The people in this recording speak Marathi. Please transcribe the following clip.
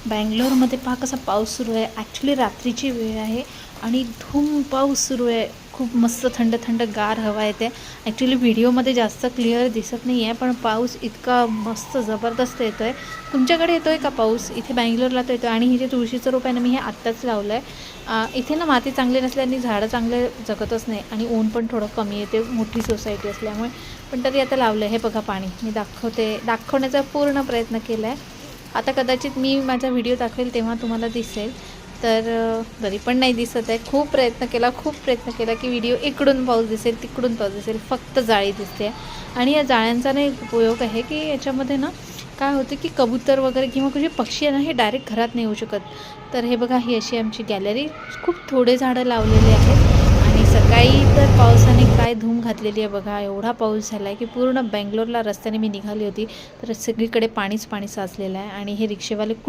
बँगलोरमध्ये पहा कसा पाऊस सुरू आहे. ॲक्च्युली रात्रीची वेळ आहे आणि धूम पाऊस सुरू आहे. खूप मस्त थंड थंड गार हवा येते. ॲक्च्युली व्हिडिओमध्ये जास्त क्लिअर दिसत नाही आहे, पण पाऊस इतका मस्त जबरदस्त येतो आहे. तुमच्याकडे येतो आहे का पाऊस? इथे बँगलोरला तर येतो आहे. आणि हे जे तुळशीचं रोप आहे ना, मी हे आत्ताच लावलं आहे. इथे ना माती चांगली नसल्याने झाडं चांगले जगतच नाही आणि ऊन पण थोडं कमी येते, मोठी सोसायटी असल्यामुळे. पण तरी आता लावलं आहे. हे बघा पाणी मी दाखवण्याचा पूर्ण प्रयत्न केला आहे. आता कदाचित मी माझा व्हिडिओ दाखवेल तेव्हा तुम्हाला दिसेल, तर तरी पण नाही दिसत आहे. खूप प्रयत्न केला की व्हिडिओ इकडून पाऊस दिसेल, तिकडून पाऊस दिसेल, फक्त जाळी दिसते आहे. आणि या जाळ्यांचा ना एक उपयोग आहे की याच्यामध्ये ना काय होतं की कबूतर वगैरे किंवा कुठे पक्षी आहे ना, हे डायरेक्ट घरात नाही येऊ शकत. तर हे बघा, ही अशी आमची गॅलरी. खूप थोडे झाडं लावलेले आहेत. आणि सकाळी तर पावसाने काय धूम घातलेली आहे बघा. एवढा पाऊस झाला आहे की पूर्ण बँगलोरला रस्त्याने मी निघाली होती तर सगळीकडे पाणीच पाणी साचलेलं आहे. आणि हे रिक्षेवाले